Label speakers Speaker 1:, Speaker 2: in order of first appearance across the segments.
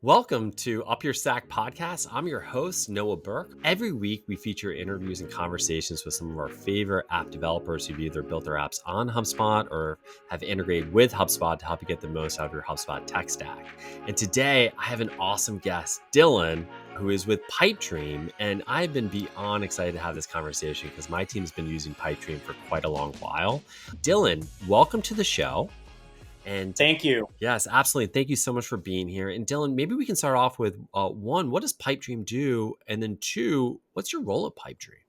Speaker 1: Welcome to UpYourStack podcast. I'm your host, Noah Burke. Every week, we feature interviews and conversations with some of our favorite app developers who've either built their apps on HubSpot or have integrated with HubSpot to help you get the most out of your HubSpot tech stack. And today, I have an awesome guest, Dylan, who is with Pipedream. And I've been beyond excited to have this conversation because my team's been using Pipedream for quite a long while. Dylan, welcome to the show. And
Speaker 2: Thank you.
Speaker 1: yes, absolutely. Thank you so much for being here. And Dylan, maybe we can start off with one, what does Pipedream do? And then two, what's your role at Pipedream?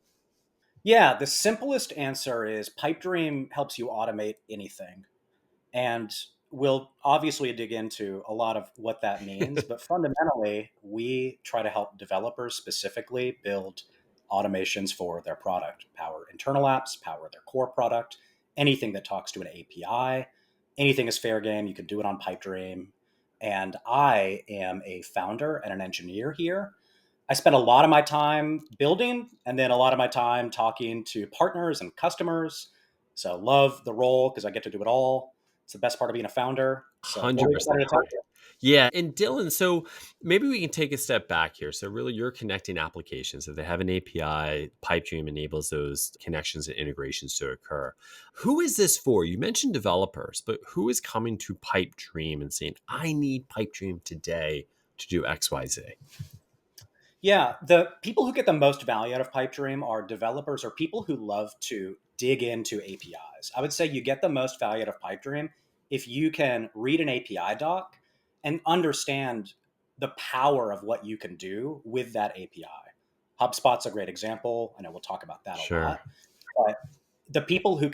Speaker 2: Yeah, the simplest answer is Pipedream helps you automate anything. And we'll obviously dig into a lot of what that means. But fundamentally, we try to help developers specifically build automations for their product, power internal apps, power their core product, anything that talks to an API. Anything is fair game. You can do it on Pipedream. And I am a founder and an engineer here. I spend a lot of my time building and then a lot of my time talking to partners and customers. So love the role because I get to do it all. It's the best part of being a founder. So really
Speaker 1: 100%
Speaker 2: excited to talk
Speaker 1: agree.
Speaker 2: to you.
Speaker 1: Yeah. And Dylan, so maybe we can take a step back here. So really you're connecting applications. If they have an API, Pipedream enables those connections and integrations to occur. Who is this for? You mentioned developers, but who is coming to Pipedream and saying, I need Pipedream today to do XYZ?
Speaker 2: Yeah, the people who get the most value out of Pipedream are developers or people who love to dig into APIs. I would say you get the most value out of Pipedream if you can read an API doc and understand the power of what you can do with that API. HubSpot's a great example. I know we'll talk about that a
Speaker 1: Sure.
Speaker 2: lot. But the people who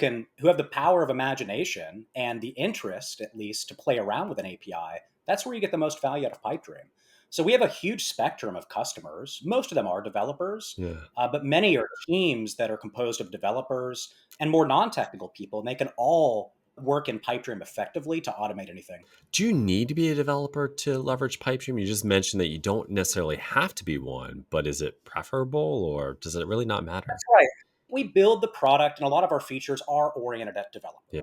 Speaker 2: have the power of imagination and the interest, at least, to play around with an API, that's where you get the most value out of Pipedream. So we have a huge spectrum of customers. Most of them are developers,
Speaker 1: Yeah.
Speaker 2: but many are teams that are composed of developers and more non-technical people, and they can all work in Pipedream effectively to automate anything.
Speaker 1: Do you need to be a developer to leverage Pipedream? You just mentioned that you don't necessarily have to be one, but is it preferable or does it really not matter?
Speaker 2: That's right. We build the product, and a lot of our features are oriented at developer.
Speaker 1: Yeah,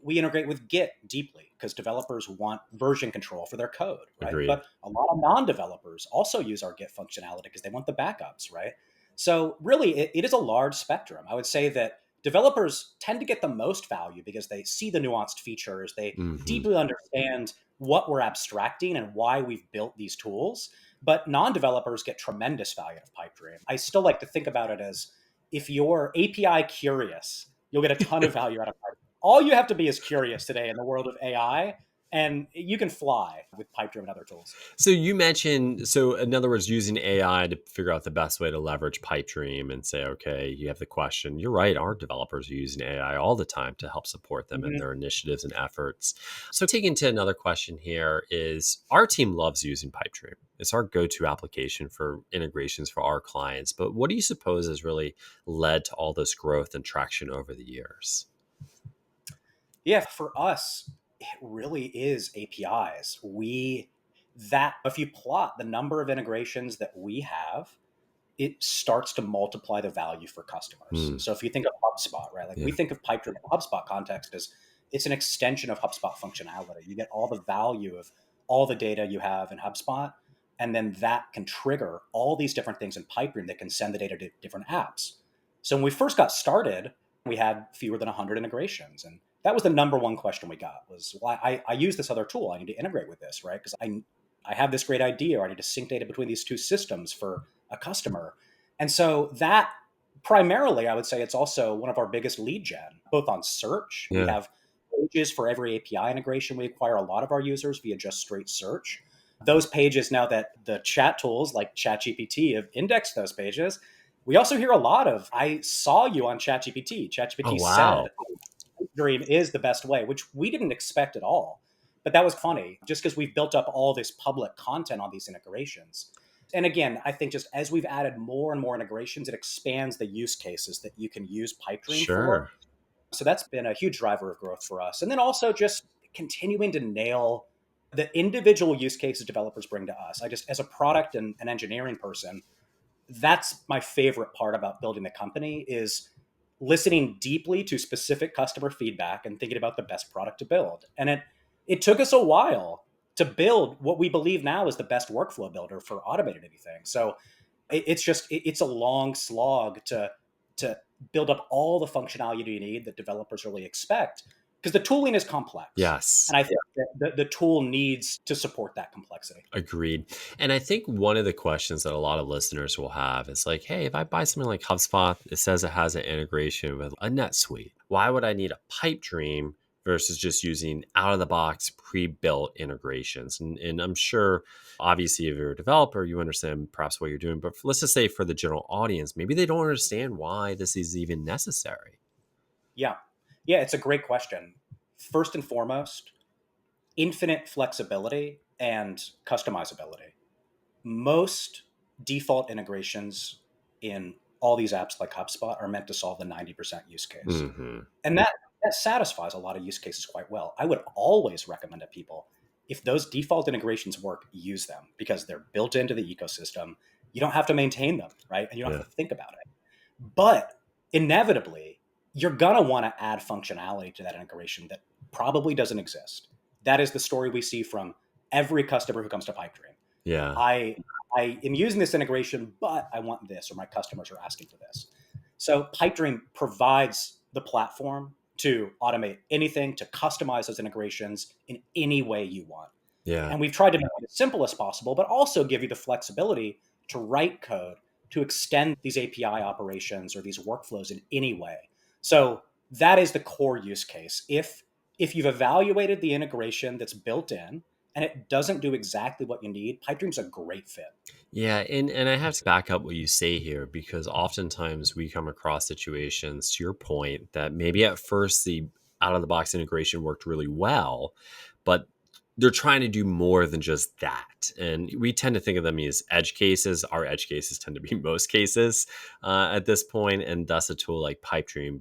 Speaker 2: We integrate with Git deeply because developers want version control for their code, right?
Speaker 1: agreed.
Speaker 2: But a lot of non developers also use our Git functionality because they want the backups, right? So, really, it is a large spectrum. I would say that developers tend to get the most value because they see the nuanced features, they
Speaker 1: Hmm.
Speaker 2: deeply understand what we're abstracting and why we've built these tools. But non developers get tremendous value out of Pipedream. I still like to think about it as if you're API curious, you'll get a ton of value out of Pipedream. All you have to be is curious today in the world of AI, and you can fly with Pipedream and other tools.
Speaker 1: So you mentioned, so in other words, using AI to figure out the best way to leverage Pipedream and say, okay, you have the question. You're right. Our developers are using AI all the time to help support them in
Speaker 2: Mhm.
Speaker 1: their initiatives and efforts. So taking to another question here is our team loves using Pipedream. It's our go-to application for integrations for our clients. But what do you suppose has really led to all this growth and traction over the years?
Speaker 2: Yeah, for us, it really is APIs. That if you plot the number of integrations that we have, it starts to multiply the value for customers.
Speaker 1: Hmm.
Speaker 2: So if you think of HubSpot, right? Like we
Speaker 1: Yeah.
Speaker 2: think of Pipedrive in the HubSpot context as it's an extension of HubSpot functionality. You get all the value of all the data you have in HubSpot, and then that can trigger all these different things in Pipedream that can send the data to different apps. So when we first got started, we had fewer than 100 integrations, and that was the number one question we got was, well, I use this other tool. I need to integrate with this, right? Because I have this great idea, or I need to sync data between these two systems for a customer. And so that primarily, I would say it's also one of our biggest lead gen, both on search. We
Speaker 1: Yeah.
Speaker 2: have pages for every API integration. We acquire a lot of our users via just straight search. Those pages, now that the chat tools like ChatGPT have indexed those pages, we also hear a lot of, I saw you on ChatGPT.
Speaker 1: Oh,
Speaker 2: ChatGPT said
Speaker 1: wow.
Speaker 2: Dream is the best way, which we didn't expect at all. But that was funny, just because we've built up all this public content on these integrations. And again, I think just as we've added more and more integrations, it expands the use cases that you can use Pipedream for.
Speaker 1: Sure.
Speaker 2: So that's been a huge driver of growth for us. And then also just continuing to nail the individual use cases developers bring to us. I just, as a product and an engineering person, that's my favorite part about building the company is listening deeply to specific customer feedback and thinking about the best product to build. And it took us a while to build what we believe now is the best workflow builder for automated anything. So it's a long slog to build up all the functionality you need that developers really expect, because the tooling is complex.
Speaker 1: Yes.
Speaker 2: And I think that the tool needs to support that complexity.
Speaker 1: Agreed. And I think one of the questions that a lot of listeners will have is like, hey, if I buy something like HubSpot, it says it has an integration with a NetSuite. Why would I need a Pipedream versus just using out of the box pre-built integrations? And I'm sure, obviously, if you're a developer, you understand perhaps what you're doing. But let's just say for the general audience, maybe they don't understand why this is even necessary.
Speaker 2: Yeah. Yeah, it's a great question. First and foremost, infinite flexibility and customizability. Most default integrations in all these apps like HubSpot are meant to solve the 90% use case.
Speaker 1: Mm-hmm.
Speaker 2: And that satisfies a lot of use cases quite well. I would always recommend to people, if those default integrations work, use them because they're built into the ecosystem. You don't have to maintain them, right? And you don't
Speaker 1: Yeah.
Speaker 2: have to think about it. But inevitably, you're going to want to add functionality to that integration that probably doesn't exist. That is the story we see from every customer who comes to Pipedream.
Speaker 1: Yeah.
Speaker 2: I am using this integration, but I want this, or my customers are asking for this. So Pipedream provides the platform to automate anything, to customize those integrations in any way you want.
Speaker 1: Yeah.
Speaker 2: And we've tried to make it as simple as possible, but also give you the flexibility to write code to extend these API operations or these workflows in any way. So that is the core use case. If you've evaluated the integration that's built in and it doesn't do exactly what you need, Pipedream's a great fit.
Speaker 1: Yeah, and I have to back up what you say here because oftentimes we come across situations, to your point, that maybe at first the out of the box integration worked really well, but they're trying to do more than just that. And we tend to think of them as edge cases. Our edge cases tend to be most cases at this point, and thus a tool like Pipedream,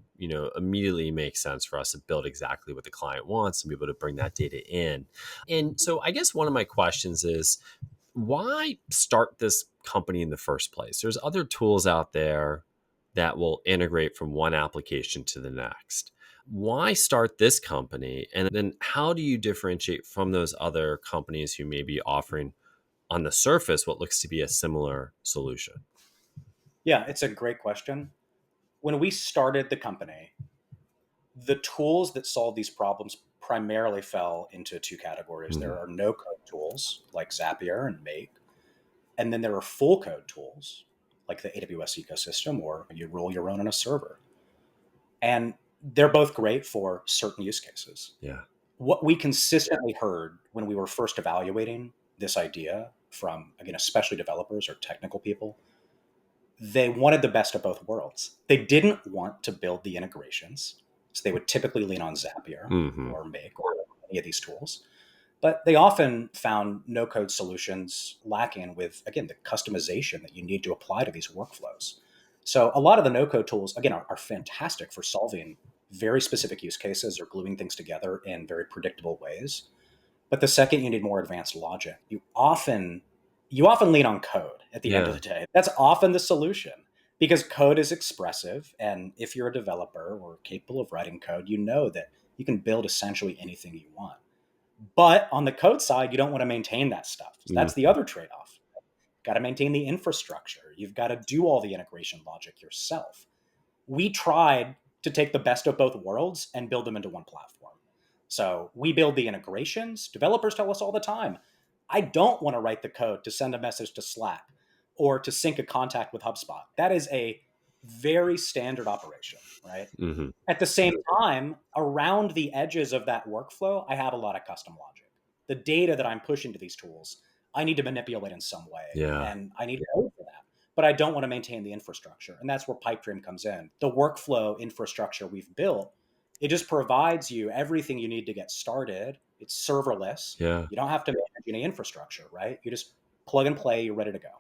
Speaker 1: immediately makes sense for us to build exactly what the client wants and be able to bring that data in. And so I guess one of my questions is, why start this company in the first place? There's other tools out there that will integrate from one application to the next. Why start this company? And then how do you differentiate from those other companies who may be offering on the surface what looks to be a similar solution?
Speaker 2: Yeah, it's a great question. When we started the company, the tools that solve these problems primarily fell into two categories.
Speaker 1: Mhm.
Speaker 2: There are no code tools like Zapier and Make, and then there are full code tools like the AWS ecosystem, or you roll your own on a server. And they're both great for certain use cases.
Speaker 1: Yeah.
Speaker 2: What we consistently heard when we were first evaluating this idea from, again, especially developers or technical people, they wanted the best of both worlds. They didn't want to build the integrations. So they would typically lean on Zapier
Speaker 1: Hmm.
Speaker 2: or Make or any of these tools. But they often found no code solutions lacking with, again, the customization that you need to apply to these workflows. So a lot of the no code tools, again, are fantastic for solving very specific use cases or gluing things together in very predictable ways. But the second you need more advanced logic, you often lean on code at the end of
Speaker 1: Yeah.
Speaker 2: the day. That's often the solution because code is expressive. And if you're a developer or capable of writing code, you know that you can build essentially anything you want. But on the code side, you don't want to maintain that stuff. So
Speaker 1: Mm.
Speaker 2: that's the other trade off. Got to maintain the infrastructure. You've got to do all the integration logic yourself. We tried to take the best of both worlds and build them into one platform. So we build the integrations. Developers tell us all the time, I don't want to write the code to send a message to Slack or to sync a contact with HubSpot. That is a very standard operation, right?
Speaker 1: Hmm.
Speaker 2: At the same time, around the edges of that workflow, I have a lot of custom logic. The data that I'm pushing to these tools, I need to manipulate in some way,
Speaker 1: Yeah.
Speaker 2: and I need code for that. But I don't want to maintain the infrastructure, and that's where Pipedream comes in. The workflow infrastructure we've built, it just provides you everything you need to get started. It's serverless.
Speaker 1: Yeah.
Speaker 2: You don't have to manage any infrastructure, right? You just plug and play. You're ready to go.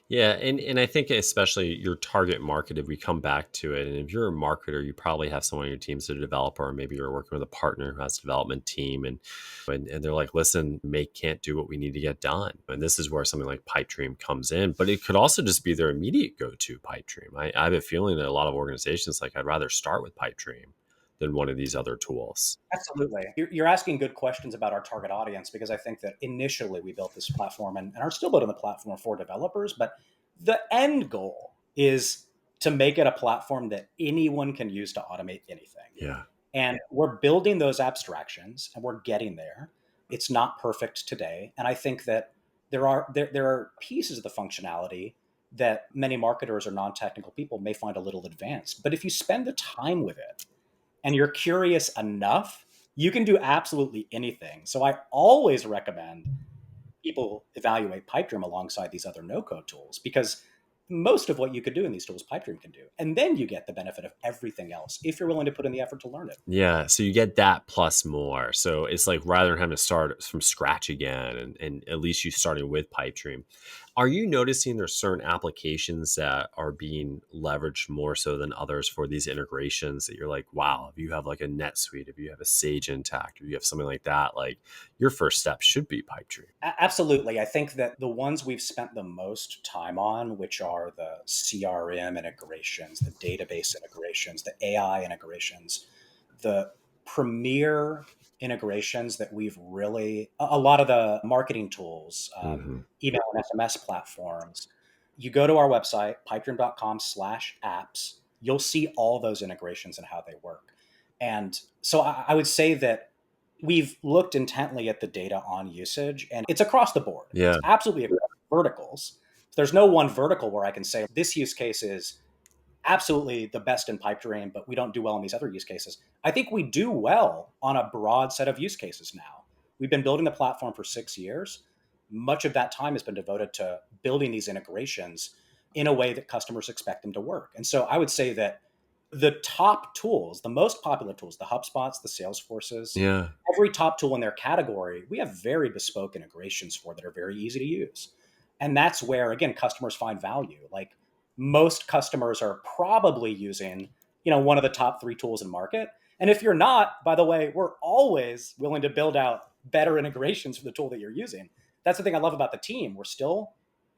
Speaker 1: Yeah, and I think especially your target market, if we come back to it, and if you're a marketer, you probably have someone on your team that's a developer, or maybe you're working with a partner who has a development team, and they're like, listen, Make can't do what we need to get done. And this is where something like Pipedream comes in. But it could also just be their immediate go-to Pipedream. I have a feeling that a lot of organizations like, I'd rather start with Pipedream than one of these other tools.
Speaker 2: Absolutely. You're asking good questions about our target audience because I think that initially we built this platform and are still building the platform for developers, but the end goal is to make it a platform that anyone can use to automate anything.
Speaker 1: Yeah.
Speaker 2: And we're building those abstractions and we're getting there. It's not perfect today. And I think that there are pieces of the functionality that many marketers or non-technical people may find a little advanced. But if you spend the time with it and you're curious enough, you can do absolutely anything. So I always recommend people evaluate Pipedream alongside these other no-code tools because most of what you could do in these tools, Pipedream can do. And then you get the benefit of everything else if you're willing to put in the effort to learn it.
Speaker 1: Yeah, so you get that plus more. So it's like rather than having to start from scratch again, and at least you starting with Pipedream. Are you noticing there's certain applications that are being leveraged more so than others for these integrations that you're like, wow, if you have like a NetSuite, if you have a Sage Intacct, if you have something like that, like your first step should be Pipedream.
Speaker 2: Absolutely. I think that the ones we've spent the most time on, which are the CRM integrations, the database integrations, the AI integrations, the premier integrations that we've really, a lot of the marketing tools,
Speaker 1: Hmm.
Speaker 2: email and SMS platforms. You go to our website, pipedream.com/apps, you'll see all those integrations and how they work. And so I would say that we've looked intently at the data on usage and it's across the board.
Speaker 1: Yeah.
Speaker 2: It's absolutely across verticals. There's no one vertical where I can say this use case is absolutely the best in Pipedream, but we don't do well in these other use cases. I think we do well on a broad set of use cases now. We've been building the platform for 6 years. Much of that time has been devoted to building these integrations in a way that customers expect them to work. And so I would say that the top tools, the most popular tools, the HubSpots, the Salesforces,
Speaker 1: Yeah.
Speaker 2: every top tool in their category, we have very bespoke integrations for that are very easy to use. And that's where, again, customers find value. Like most customers are probably using, one of the top three tools in market. And if you're not, by the way, we're always willing to build out better integrations for the tool that you're using. That's the thing I love about the team. We're still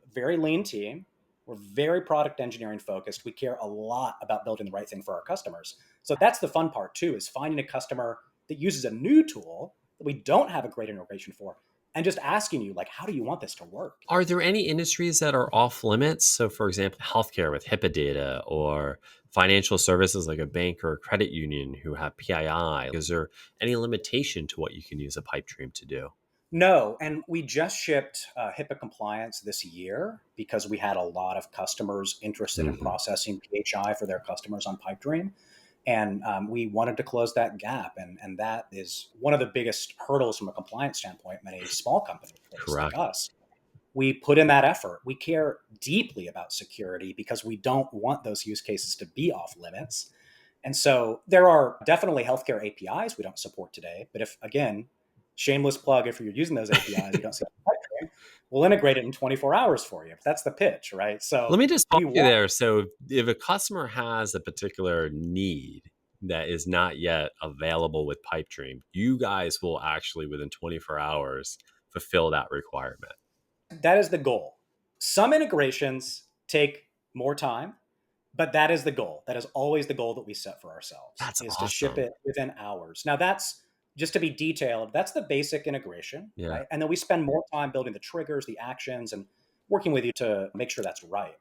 Speaker 2: a very lean team. We're very product engineering focused. We care a lot about building the right thing for our customers. So that's the fun part too, is finding a customer that uses a new tool that we don't have a great integration for and just asking you, like, how do you want this to work?
Speaker 1: Are there any industries that are off limits? So, for example, healthcare with HIPAA data, or financial services like a bank or a credit union who have PII. Is there any limitation to what you can use a Pipedream to do?
Speaker 2: No, and we just shipped HIPAA compliance this year because we had a lot of customers interested in
Speaker 1: Hmm.
Speaker 2: processing PHI for their customers on Pipedream. And we wanted to close that gap. And that is one of the biggest hurdles from a compliance standpoint many small companies face, like
Speaker 1: Correct.
Speaker 2: us. We put in that effort. We care deeply about security because we don't want those use cases to be off limits. And so there are definitely healthcare APIs we don't support today. But if, again, shameless plug, if you're using those APIs, you don't see Pipedream, we'll integrate it in 24 hours for you. That's the pitch, right? So
Speaker 1: Let me just pause
Speaker 2: we
Speaker 1: you
Speaker 2: want,
Speaker 1: there. So, if a customer has a particular need that is not yet available with Pipedream, you guys will actually, within 24 hours, fulfill that requirement.
Speaker 2: that is the goal. Some integrations take more time, but that is the goal. That is always the goal that we set for ourselves,
Speaker 1: That's
Speaker 2: is to ship
Speaker 1: awesome.
Speaker 2: it within hours. Now that's just to be detailed. That's the basic integration,
Speaker 1: Yeah.
Speaker 2: right? And then we spend more time building the triggers, the actions, and working with you to make sure that's right.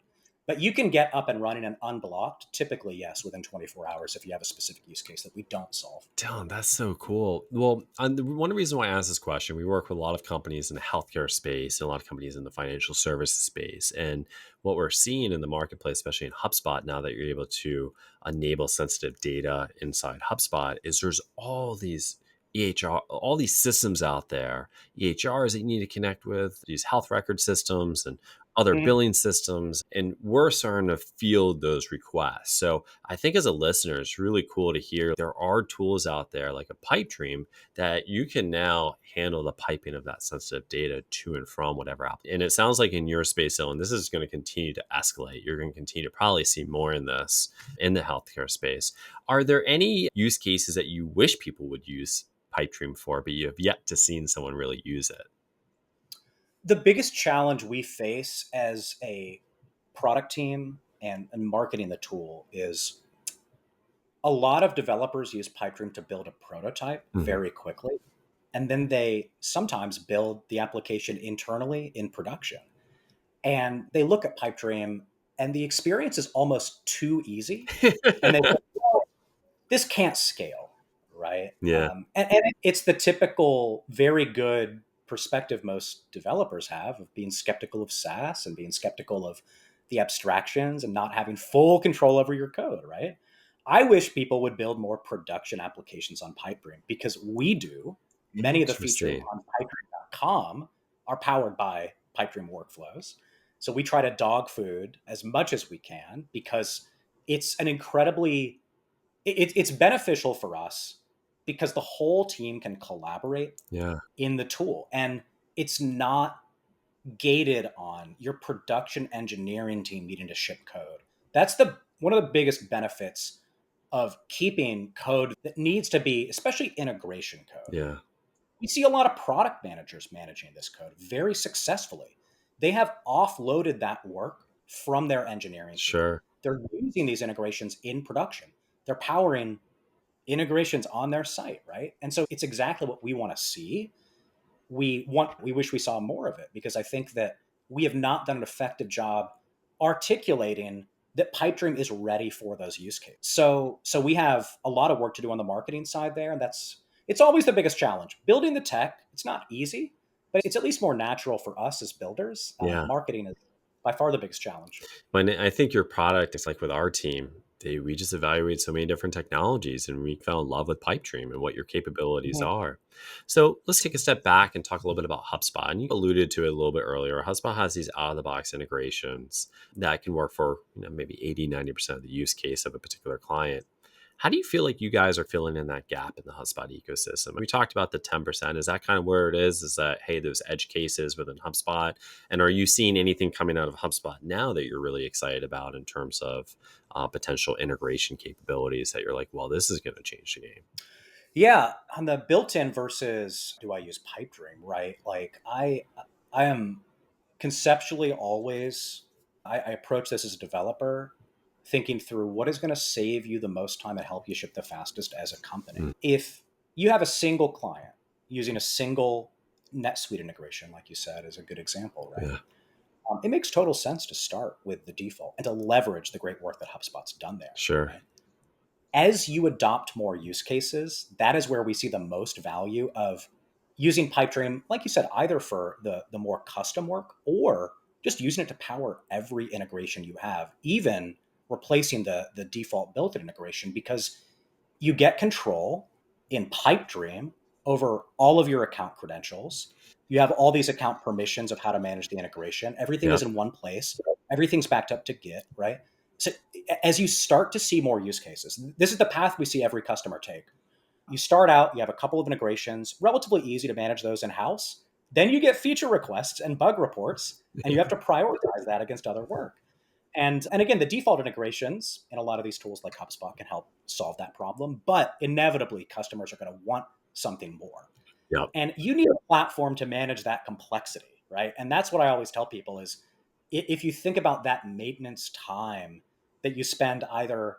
Speaker 2: But you can get up and running and unblocked, typically, yes, within 24 hours if you have a specific use case that we don't solve.
Speaker 1: Dylan, that's so cool. Well, one reason why I asked this question, we work with a lot of companies in the healthcare space and a lot of companies in the financial services space. And what we're seeing in the marketplace, especially in HubSpot, now that you're able to enable sensitive data inside HubSpot, is there's all these EHR, all these systems out there, EHRs that you need to connect with, these health record systems and other
Speaker 2: Mhm.
Speaker 1: billing systems. And we're starting to field those requests. So I think as a listener, it's really cool to hear there are tools out there like a Pipedream that you can now handle the piping of that sensitive data to and from whatever app. And it sounds like in your space, Ellen, this is going to continue to escalate. You're going to continue to probably see more in this in the healthcare space. Are there any use cases that you wish people would use Pipedream for, but you have yet to seen someone really use it?
Speaker 2: The biggest challenge we face as a product team and marketing the tool is A lot of developers use Pipedream to build a prototype
Speaker 1: Mhm.
Speaker 2: very quickly, and then they sometimes build the application internally in production. And they look at Pipedream, and the experience is almost too easy, and they go, "Well, this can't scale," right?
Speaker 1: Yeah,
Speaker 2: And it's the typical very good perspective most developers have of being skeptical of SaaS and being skeptical of the abstractions and not having full control over your code, right? I wish people would build more production applications on Pipedream because we do. Many of the features
Speaker 1: interesting.
Speaker 2: on Pipedream.com are powered by Pipedream workflows. So we try to dog food as much as we can because it's an incredibly it's beneficial for us because the whole team can collaborate
Speaker 1: Yeah,
Speaker 2: in the tool, and it's not gated on your production engineering team needing to ship code. That's the one of the biggest benefits of keeping code that needs to be, especially integration code.
Speaker 1: yeah,
Speaker 2: We see a lot of product managers managing this code very successfully. They have offloaded that work from their engineering team.
Speaker 1: sure.
Speaker 2: They're using these integrations in production. They're powering integrations on their site, right? And so it's exactly what we want to see. We wish we saw more of it because I think that we have not done an effective job articulating that Pipedream is ready for those use cases. So we have a lot of work to do on the marketing side there, and it's always the biggest challenge. Building the tech, it's not easy, but it's at least more natural for us as builders.
Speaker 1: Yeah.
Speaker 2: Marketing is by far the biggest challenge.
Speaker 1: When I think your product is like with our team, we just evaluate so many different technologies and we fell in love with Pipedream and what your capabilities
Speaker 2: Mhm.
Speaker 1: are. So let's take a step back and talk a little bit about HubSpot. And you alluded to it a little bit earlier. HubSpot has these out of the box integrations that can work for maybe 80-90% of the use case of a particular client. How do you feel like you guys are filling in that gap in the HubSpot ecosystem? We talked about the 10%. Is that kind of where it is? Is that, hey, those edge cases within HubSpot? And are you seeing anything coming out of HubSpot now that you're really excited about in terms of potential integration capabilities that you're like, well, this is going to change the game?
Speaker 2: Yeah, on the built-in versus do I use Pipedream, right? Like I am conceptually always I approach this as a developer thinking through what is going to save you the most time and help you ship the fastest as a
Speaker 1: Mm,
Speaker 2: company. If you have a single client using a single NetSuite integration, like you said, is a good example, right?
Speaker 1: yeah,
Speaker 2: It makes total sense to start with the default and to leverage the great work that HubSpot's done there,
Speaker 1: sure.
Speaker 2: right? As you adopt more use cases, that is where we see the most value of using Pipedream, like you said, either for the more custom work or just using it to power every integration you have, even replacing the default built-in integration, because you get control in Pipedream over all of your account credentials. You have all these account permissions of how to manage the integration. Everything
Speaker 1: Yeah,
Speaker 2: is in one place. Everything's backed up to Git, right? So as you start to see more use cases, this is the path we see every customer take. You start out, you have a couple of integrations, relatively easy to manage those in house. Then you get feature requests and bug reports, and you have to prioritize that against other work. And again, the default integrations in a lot of these tools like HubSpot can help solve that problem. But inevitably, customers are going to want something more.
Speaker 1: yeah,
Speaker 2: And you need a platform to manage that complexity, right? And that's what I always tell people is if you think about that maintenance time that you spend either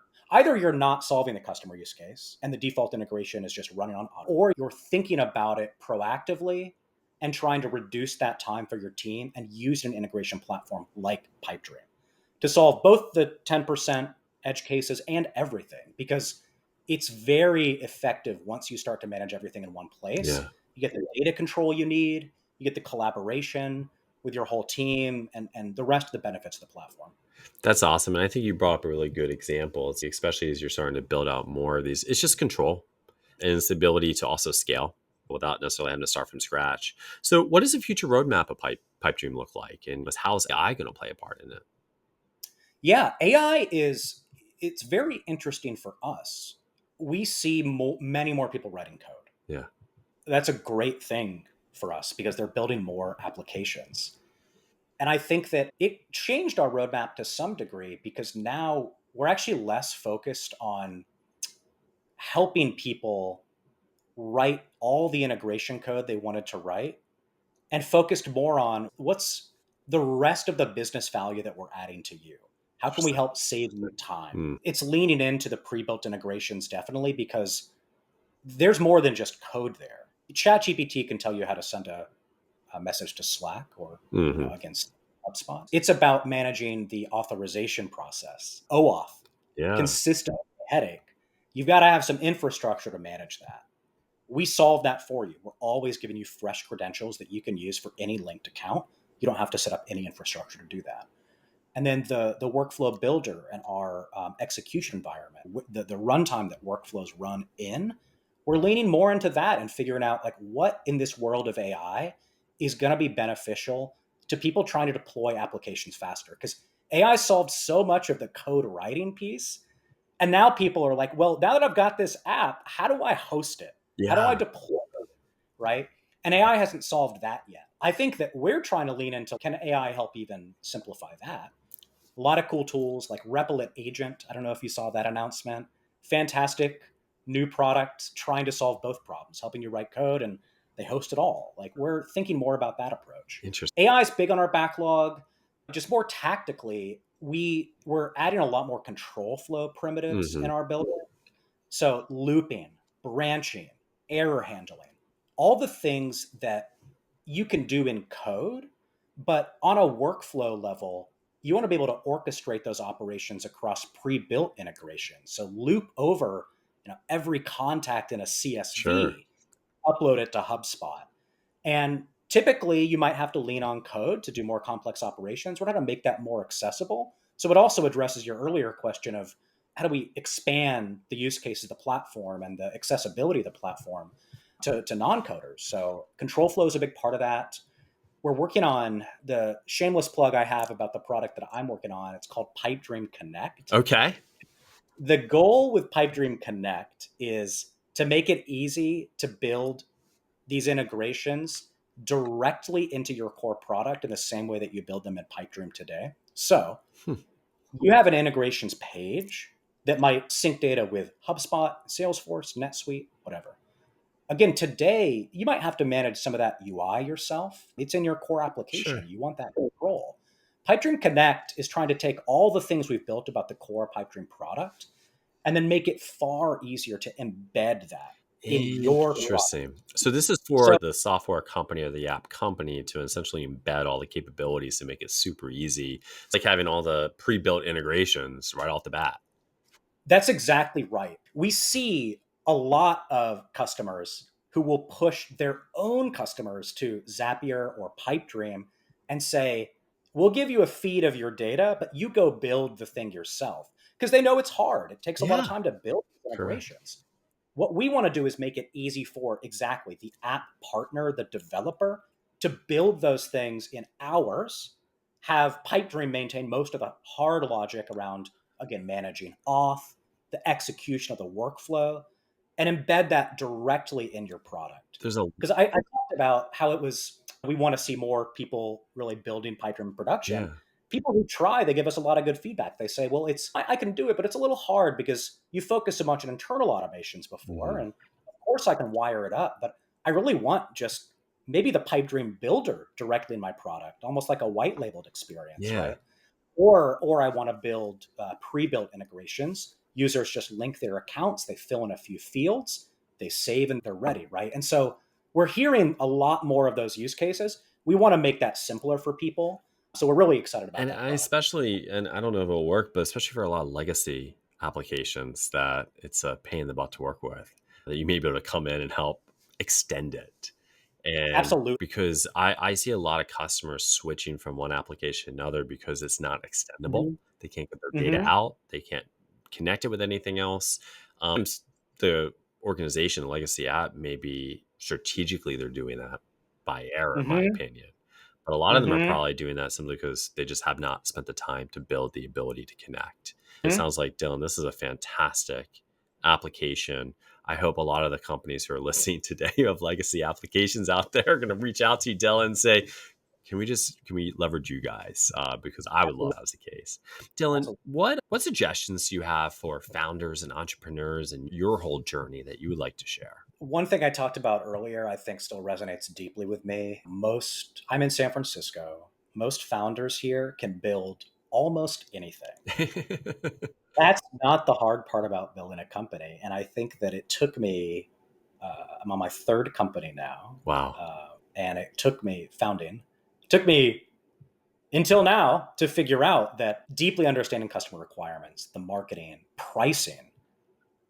Speaker 2: you're not solving the customer use case and the default integration is just running on auto, or you're thinking about it proactively and trying to reduce that time for your team and use an integration platform like Pipedream to solve both the 10% edge cases and everything, because it's very effective once you start to manage everything in one place.
Speaker 1: yeah.
Speaker 2: You get the data control you need, you get the collaboration with your whole team, and the rest of the benefits of the platform.
Speaker 1: That's awesome. And I think you brought up a really good example, especially as you're starting to build out more of these. It's just control and it's the ability to also scale without necessarily having to start from scratch. So, what does the future roadmap of Pipedream look like? And how's AI going to play a part in it?
Speaker 2: Yeah, AI is it's very interesting for us. We see many more people writing code.
Speaker 1: Yeah,
Speaker 2: That's a great thing for us because they're building more applications. And I think that it changed our roadmap to some degree because now we're actually less focused on helping people write all the integration code they wanted to write and focused more on what's the rest of the business value that we're adding to you. How can we help save you time?
Speaker 1: Mm.
Speaker 2: It's leaning into the pre-built integrations definitely because there's more than just code there. ChatGPT can tell you how to send a message to Slack or
Speaker 1: Hmm.
Speaker 2: against HubSpot. It's about managing the authorization process, OAuth,
Speaker 1: Yeah.
Speaker 2: consistent headache. You've got to have some infrastructure to manage that. We solve that for you. We're always giving you fresh credentials that you can use for any linked account. You don't have to set up any infrastructure to do that. And then the workflow builder and our execution environment, the runtime that workflows run in, we're leaning more into that and figuring out like what in this world of AI is going to be beneficial to people trying to deploy applications faster. Because AI solved so much of the code writing piece. And now people are like, well, now that I've got this app, how do I host it? How do I
Speaker 1: Yeah.
Speaker 2: deploy it? Right? And AI hasn't solved that yet. I think that we're trying to lean into, can AI help even simplify that? A lot of cool tools like Replit Agent. I don't know if you saw that announcement. Fantastic new product trying to solve both problems, helping you write code and they host it all. Like we're thinking more about that approach.
Speaker 1: Interesting.
Speaker 2: AI is big on our backlog. Just more tactically, we're adding a lot more control flow primitives
Speaker 1: Hmm.
Speaker 2: in our building. So looping, branching, error handling, all the things that you can do in code, but on a workflow level, you want to be able to orchestrate those operations across pre-built integrations. So loop over, every contact in a
Speaker 1: Sure.
Speaker 2: CSV, upload it to HubSpot. And typically you might have to lean on code to do more complex operations. We're not going to make that more accessible. So it also addresses your earlier question of how do we expand the use cases of the platform and the accessibility of the platform to non-coders. So control flow is a big part of that. We're working on the shameless plug I have about the product that I'm working on. It's called Pipedream Connect.
Speaker 1: Okay.
Speaker 2: The goal with Pipedream Connect is to make it easy to build these integrations directly into your core product in the same way that you build them in Pipedream today. So
Speaker 1: Hmm.
Speaker 2: you have an integrations page that might sync data with HubSpot, Salesforce, NetSuite, whatever. Again, today, you might have to manage some of that UI yourself. It's in your core
Speaker 1: Sure.
Speaker 2: application. You want that control. Pipedream Connect is trying to take all the things we've built about the core Pipedream product and then make it far easier to embed that in your product.
Speaker 1: Interesting. So this is for
Speaker 2: So
Speaker 1: the software company or the app company to essentially embed all the capabilities to make it super easy. It's like having all the pre-built integrations right off the bat.
Speaker 2: that's exactly right. We see a lot of customers who will push their own customers to Zapier or Pipedream and say, we'll give you a feed of your data, but you go build the thing yourself. Because they know it's hard. It takes a lot of
Speaker 1: Yeah.
Speaker 2: time to build
Speaker 1: Correct.
Speaker 2: integrations. What we want to do is make it easy for exactly the app partner, the developer, to build those things in hours, have Pipedream maintain most of the hard logic around, again, managing auth, the execution of the workflow, and embed that directly in your product.
Speaker 1: There's a
Speaker 2: Because I talked about how it was, we want to see more people really building Pipedream in production.
Speaker 1: yeah.
Speaker 2: People who try, they give us a lot of good feedback. They say, well, I can do it, but it's a little hard because you focus so much on internal automations before.
Speaker 1: Mhm.
Speaker 2: And of course I can wire it up, but I really want just maybe the Pipedream builder directly in my product, almost like a white labeled experience,
Speaker 1: Yeah.
Speaker 2: right? Or I want to build pre-built integrations. Users just link their accounts, they fill in a few fields, they save, and they're ready, right? And so we're hearing a lot more of those use cases. We want to make that simpler for people. So we're really excited about
Speaker 1: And
Speaker 2: that
Speaker 1: I
Speaker 2: product.
Speaker 1: especially, and I don't know if it'll work, but especially for a lot of legacy applications that it's a pain in the butt to work with, that you may be able to come in and help extend it. And
Speaker 2: Absolutely.
Speaker 1: because I see a lot of customers switching from one application to another because it's not extendable.
Speaker 2: Mm-hmm.
Speaker 1: They can't get their data
Speaker 2: Mm-hmm.
Speaker 1: out. They can't connect it with anything else. The organization, the legacy app, maybe strategically they're doing that by error, in my
Speaker 2: Mm-hmm.
Speaker 1: opinion. But a lot of them are
Speaker 2: Mm-hmm.
Speaker 1: probably doing that simply because they just have not spent the time to build the ability to connect. It sounds like, Dylan, this is a fantastic application. I hope a lot of the companies who are listening today who have legacy applications out there are going to reach out to you, Dylan, and say, can we leverage you guys? Because I would love
Speaker 2: Absolutely.
Speaker 1: that was the case. Dylan,
Speaker 2: Absolutely.
Speaker 1: what suggestions do you have for founders and entrepreneurs and your whole journey that you would like to share?
Speaker 2: One thing I talked about earlier, I think still resonates deeply with me. I'm in San Francisco. Most founders here can build almost anything. That's not the hard part about building a company. And I think that it took me, I'm on my third company now.
Speaker 1: Wow.
Speaker 2: And it took me until now to figure out that deeply understanding customer requirements, the marketing, pricing,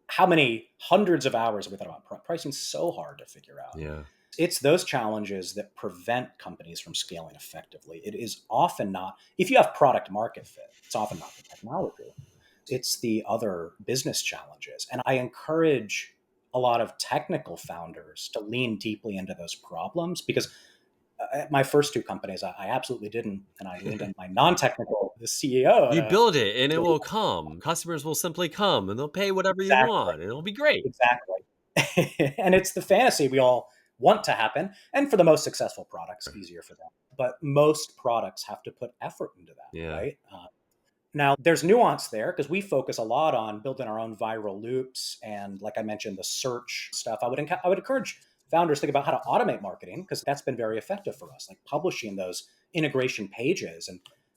Speaker 2: how many hundreds of hours we thought about pricing, so hard to figure out.
Speaker 1: Yeah.
Speaker 2: It's those challenges that prevent companies from scaling effectively. It is often not, if you have product market fit, it's often not the technology. It's the other business challenges. And I encourage a lot of technical founders to lean deeply into those problems because at my first two companies, I absolutely didn't. And I leaned on my non-technical, the CEO.
Speaker 1: You build it and it will come. Customers will simply come and they'll pay whatever you
Speaker 2: Exactly.
Speaker 1: want and it'll be great.
Speaker 2: Exactly. And it's the fantasy we all want to happen. And for the most successful products, easier for them. But most products have to put effort into that,
Speaker 1: Yeah.
Speaker 2: right? Now, there's nuance there because we focus a lot on building our own viral loops. And like I mentioned, the search stuff. I would encourage founders to think about how to automate marketing because that's been very effective for us, like publishing those integration pages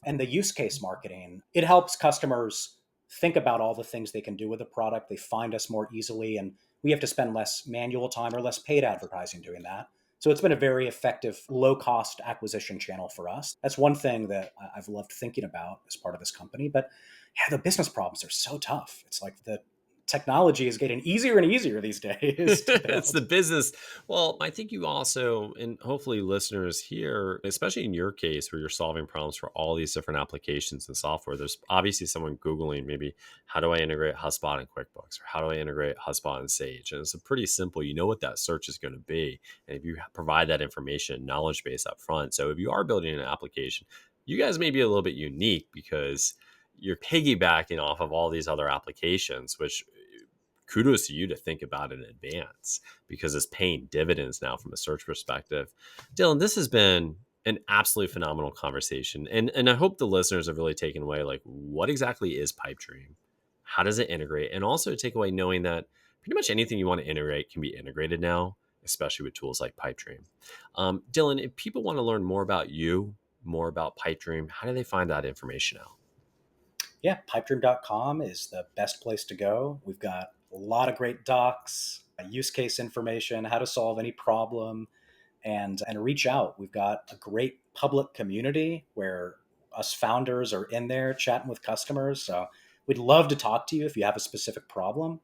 Speaker 2: and the use case marketing. It helps customers think about all the things they can do with the product. They find us more easily, and we have to spend less manual time or less paid advertising doing that. So it's been a very effective, low-cost acquisition channel for us. That's one thing that I've loved thinking about as part of this company. But yeah, the business problems are so tough. It's like the technology is getting easier and easier these days to build.
Speaker 1: It's the business. Well, I think you also, and hopefully listeners here, especially in your case where you're solving problems for all these different applications and software, there's obviously someone Googling maybe, how do I integrate HubSpot and QuickBooks? Or how do I integrate HubSpot and Sage? And it's a pretty simple, you know what that search is going to be. And if you provide that information, knowledge base up front. So if you are building an application, you guys may be a little bit unique because you're piggybacking off of all these other applications, which kudos to you to think about in advance because it's paying dividends now from a search perspective. Dylan, this has been an absolutely phenomenal conversation. And I hope the listeners have really taken away, like, what exactly is Pipedream? How does it integrate? And also take away knowing that pretty much anything you want to integrate can be integrated now, especially with tools like Pipedream. Dylan, if people want to learn more about you, more about Pipedream, how do they find that information out?
Speaker 2: Yeah, pipedream.com is the best place to go. We've got a lot of great docs, use case information, how to solve any problem, and reach out. We've got a great public community where us founders are in there chatting with customers. So we'd love to talk to you if you have a specific problem.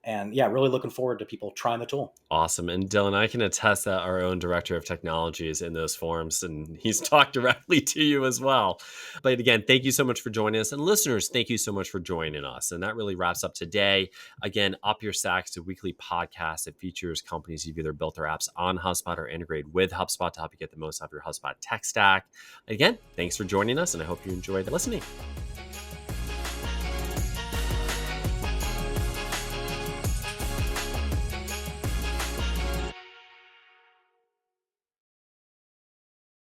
Speaker 2: And yeah, really looking forward to people trying the tool.
Speaker 1: Awesome. And Dylan, I can attest that our own director of technology is in those forums and he's talked directly to you as well. But again, thank you so much for joining us. And listeners, thank you so much for joining us. And that really wraps up today. Again, UpYourStack is a weekly podcast that features companies who've either built their apps on HubSpot or integrated with HubSpot to help you get the most out of your HubSpot tech stack. Again, thanks for joining us and I hope you enjoyed listening.